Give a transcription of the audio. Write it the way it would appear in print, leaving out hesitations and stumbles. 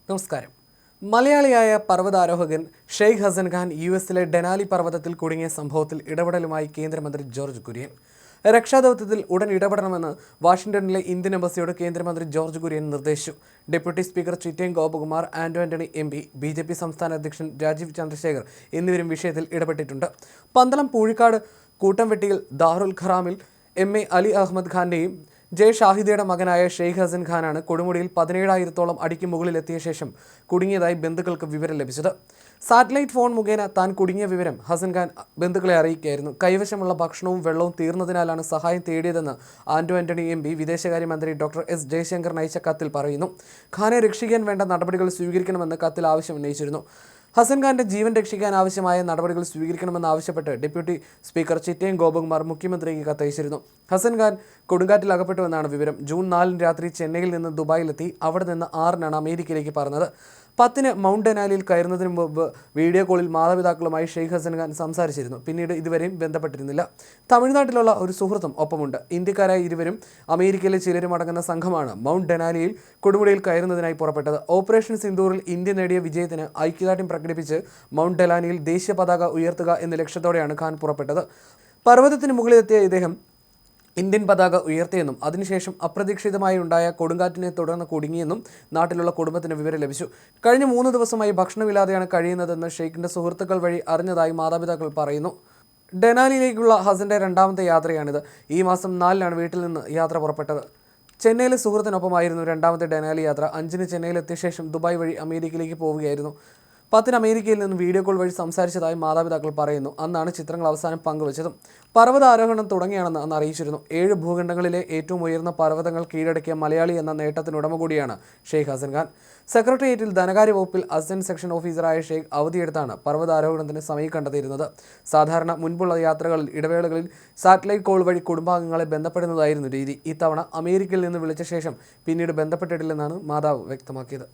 നമസ്കാരം. മലയാളിയായ പർവ്വതാരോഹകൻ ഷെയ്ഖ് ഹസൻ ഖാൻ യുഎസിലെ ഡെനാലി പർവ്വതത്തിൽ കുടുങ്ങിയ സംഭവത്തിൽ ഇടപെടലുമായി കേന്ദ്രമന്ത്രി ജോർജ് കുര്യൻ. രക്ഷാദൗത്യത്തിൽ ഉടൻ ഇടപെടണമെന്ന് വാഷിംഗ്ടണിലെ ഇന്ത്യൻ എംബസിയോട് കേന്ദ്രമന്ത്രി ജോർജ് കുര്യൻ നിർദ്ദേശിച്ചു. Deputy speaker Chittayam Gopakumar, Antony MP, BJP സംസ്ഥാന അധ്യക്ഷൻ രാജീവ് ചന്ദ്രശേഖർ എന്നിവരും വിഷയത്തിൽ ഇടപെട്ടിട്ടുണ്ട്. പന്തളം പൂഴിക്കാട് കൂട്ടംവെട്ടിയിൽ ദാറുൽ ഖറാമിൽ എം.എ. അലി അഹമ്മദ് ഖാന്റെയും ജയ് ഷാഹിദയുടെ മകനായ ഷെയ്ഖ് ഹസൻ ഖാനാണ് കൊടുമുടിയിൽ 17,000-ഓളം അടിക്ക് മുകളിലെത്തിയ ശേഷം കുടുങ്ങിയതായി ബന്ധുക്കൾക്ക് വിവരം ലഭിച്ചത്. സാറ്റലൈറ്റ് ഫോൺ മുഖേന താൻ കുടുങ്ങിയ വിവരം ഹസൻ ഖാൻ ബന്ധുക്കളെ അറിയിക്കുകയായിരുന്നു. കൈവശമുള്ള ഭക്ഷണവും വെള്ളവും തീർന്നതിനാലാണ് സഹായം തേടിയതെന്ന് ആന്റണി എം.പി വിദേശകാര്യമന്ത്രി ഡോക്ടർ എസ് ജയശങ്കറിന് അയച്ച കത്തിൽ പറയുന്നു. ഖാനെ രക്ഷിക്കാൻ വേണ്ട നടപടികൾ സ്വീകരിക്കണമെന്ന് കത്തിൽ ആവശ്യം ഉന്നയിച്ചിരുന്നു. ഹസൻ ഖാന്റെ ജീവൻ രക്ഷിക്കാൻ ആവശ്യമായ നടപടികൾ സ്വീകരിക്കണമെന്നാവശ്യപ്പെട്ട് ഡെപ്യൂട്ടി സ്പീക്കർ ചിറ്റയം ഗോപകുമാർ മുഖ്യമന്ത്രിക്ക് കത്തയച്ചിരുന്നു. ഹസൻ ഖാൻ കൊടുങ്കാറ്റിൽ അകപ്പെട്ടുവെന്നാണ് വിവരം. ജൂൺ 4 രാത്രി ചെന്നൈയിൽ നിന്ന് ദുബായിലെത്തി. അവിടെ നിന്ന് 6 അമേരിക്കയിലേക്ക് പറന്നത്. 10 മൗണ്ട് ഡെനാലിയിൽ കയറുന്നതിന് മുമ്പ് വീഡിയോ കോളിൽ മാതാപിതാക്കളുമായി ഷെയ്ഖ് ഹസൻ ഖാൻ സംസാരിച്ചിരുന്നു. പിന്നീട് ഇതുവരെയും ബന്ധപ്പെട്ടിരുന്നില്ല. തമിഴ്നാട്ടിലുള്ള ഒരു സുഹൃത്തും ഒപ്പമുണ്ട്. ഇന്ത്യക്കാരായ ഇരുവരും അമേരിക്കയിലെ ചിലരും അടങ്ങുന്ന സംഘമാണ് മൗണ്ട് ഡെനാലിയിൽ കൊടുമുടിയിൽ കയറുന്നതിനായി പുറപ്പെട്ടത്. ഓപ്പറേഷൻ സിന്ദൂറിൽ ഇന്ത്യ നേടിയ വിജയത്തിന് ഐക്യദാർഢ്യം പ്രകടിപ്പിച്ച് മൗണ്ട് ഡെലാനിയിൽ ദേശീയ പതാക ഉയർത്തുക എന്ന ലക്ഷ്യത്തോടെയാണ് ഖാൻ പുറപ്പെട്ടത്. പർവ്വതത്തിന് മുകളിലെത്തിയ ഇദ്ദേഹം ഇന്ത്യൻ പതാക ഉയർത്തിയെന്നും അതിനുശേഷം അപ്രതീക്ഷിതമായി ഉണ്ടായ കൊടുങ്കാറ്റിനെ തുടർന്ന് കുടുങ്ങിയെന്നും നാട്ടിലുള്ള കുടുംബത്തിന് വിവരം ലഭിച്ചു. കഴിഞ്ഞ 3 ദിവസമായി ഭക്ഷണമില്ലാതെയാണ് കഴിയുന്നതെന്ന് ഷെയ്ഖിന്റെ സുഹൃത്തുക്കൾ വഴി അറിഞ്ഞതായി മാതാപിതാക്കൾ പറയുന്നു. ഡെനാലിയിലേക്കുള്ള ഹസന്റെ 2ാമത്തെ യാത്രയാണിത്. ഈ മാസം 4 വീട്ടിൽ നിന്ന് യാത്ര പുറപ്പെട്ടത്. ചെന്നൈയിലെ സുഹൃത്തിനൊപ്പമായിരുന്നു 2ാമത്തെ ഡെനാലി യാത്ര. 5 ചെന്നൈയിലെത്തിയ ശേഷം ദുബായ് വഴി അമേരിക്കയിലേക്ക് പോവുകയായിരുന്നു. 10 അമേരിക്കയിൽ നിന്ന് വീഡിയോ കോൾ വഴി സംസാരിച്ചതായി മാതാപിതാക്കൾ പറയുന്നു. അന്നാണ് ചിത്രങ്ങൾ അവസാനം പങ്കുവച്ചതും. പർവ്വതാരോഹണം തുടങ്ങിയാണെന്ന് അന്ന് അറിയിച്ചിരുന്നു. 7 ഭൂഖണ്ഡങ്ങളിലെ ഏറ്റവും ഉയർന്ന പർവ്വതങ്ങൾ കീഴടക്കിയ മലയാളി എന്ന നേട്ടത്തിനുടമ കൂടിയാണ് ഷെയ്ഖ് ഹസൻ ഖാൻ. സെക്രട്ടേറിയറ്റിൽ ധനകാര്യ വകുപ്പിൽ അസിസ്റ്റന്റ് സെക്ഷൻ ഓഫീസറായ ഷെയ്ഖ് അവധിയെടുത്താണ് പർവ്വതാരോഹണത്തിന് സമയം കണ്ടെത്തിയിരുന്നത്. സാധാരണ മുൻപുള്ള യാത്രകളിൽ ഇടവേളകളിൽ സാറ്റലൈറ്റ് കോൾ വഴി കുടുംബാംഗങ്ങളെ ബന്ധപ്പെടുന്നതായിരുന്നു രീതി. ഇത്തവണ അമേരിക്കയിൽ നിന്ന് വിളിച്ച ശേഷം പിന്നീട് ബന്ധപ്പെട്ടിട്ടില്ലെന്നാണ് മാതാവ് വ്യക്തമാക്കിയത്.